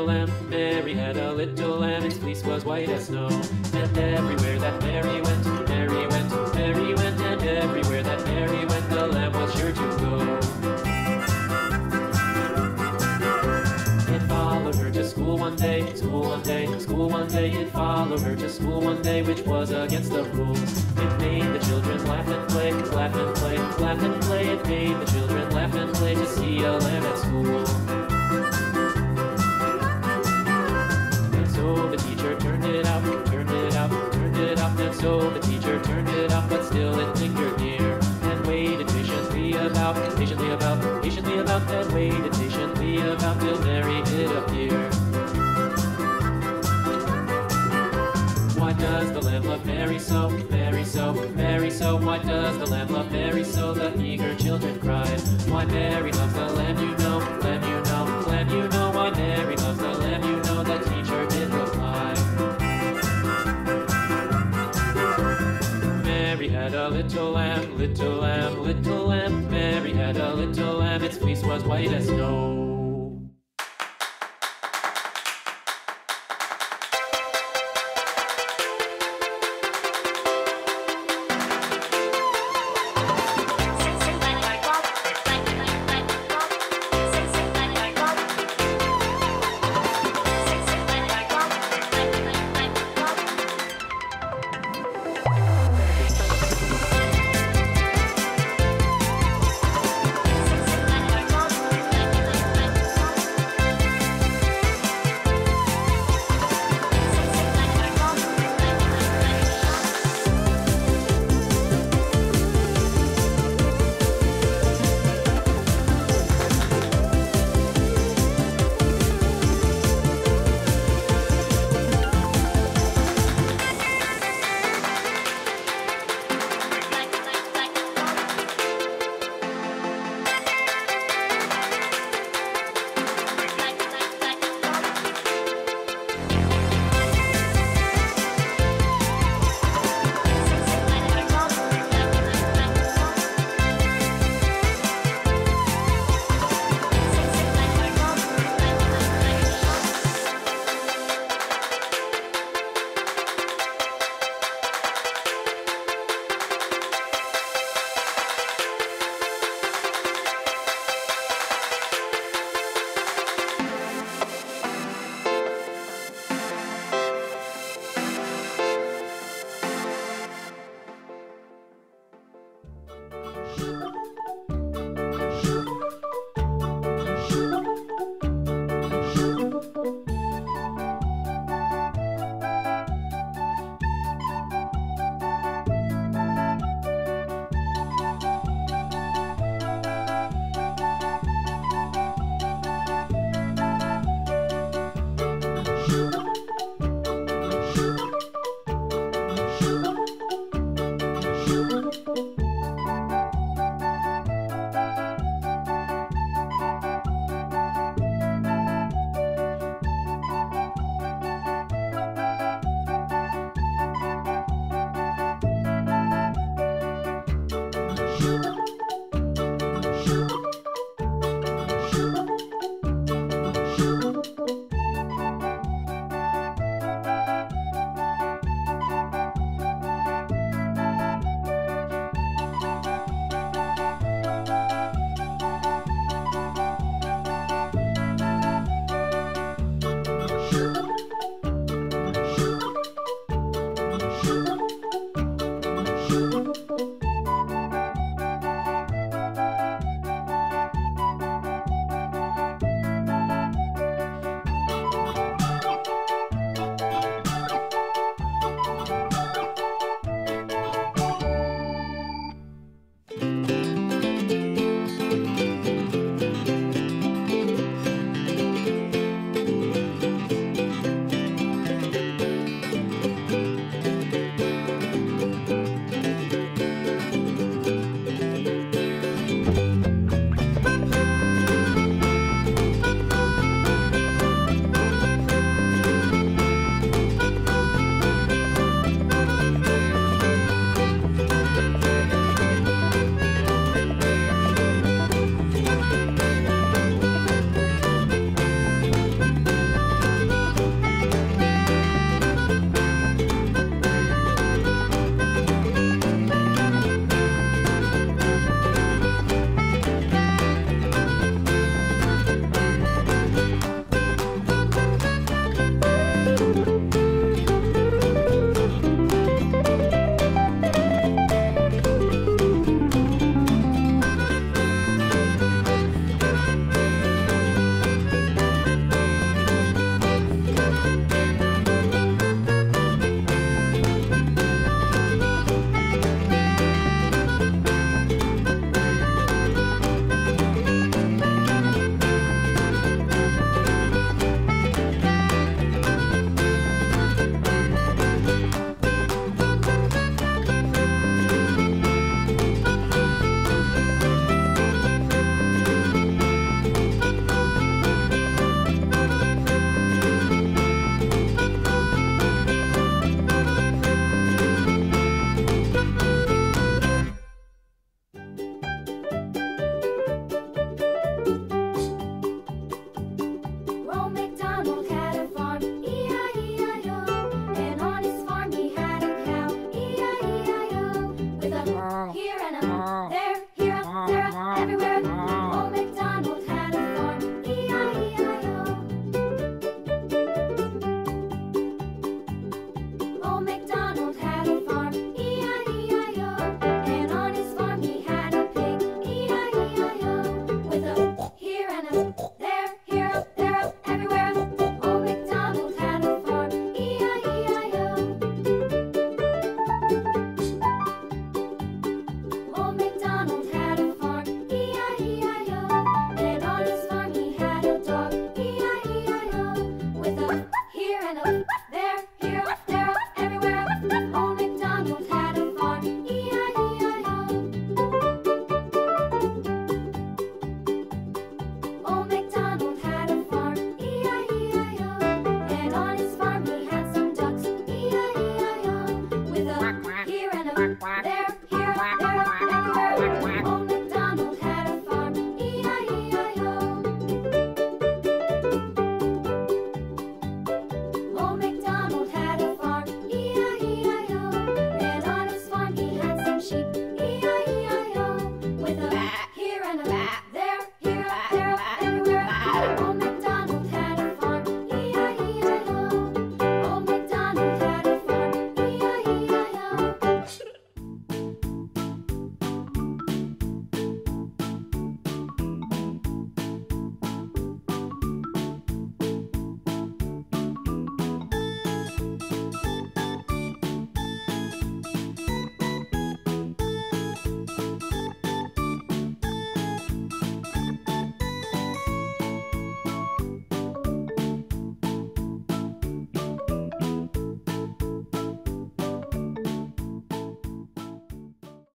lamb. Mary had a little lamb, its fleece was white as snow. And everywhere that Mary went, Mary went, Mary went, and everywhere that Mary went, the lamb was sure to go. It followed her to school one day, school one day, school one day. It followed her to school one day, which was against the rules. It made the children laugh and play, laugh and play, laugh and play. It made the children laugh and play to see a lamb at school. And so the teacher turned it out, turned it out, turned it out. And so the teacher turned it out, but still it lingered near. And waited patiently about, patiently about, patiently about. And waited patiently about till Mary did appear. Why does the lamb love Mary so, Mary so, Mary so? Why does the lamb love Mary so? The eager children cried. Why Mary loves the lamb, you know, lamb, you know, lamb, you know. Why Mary loves the lamb, you know, the teacher did reply. Mary had a little lamb, little lamb, little lamb. Mary had a little lamb, its fleece was white as snow.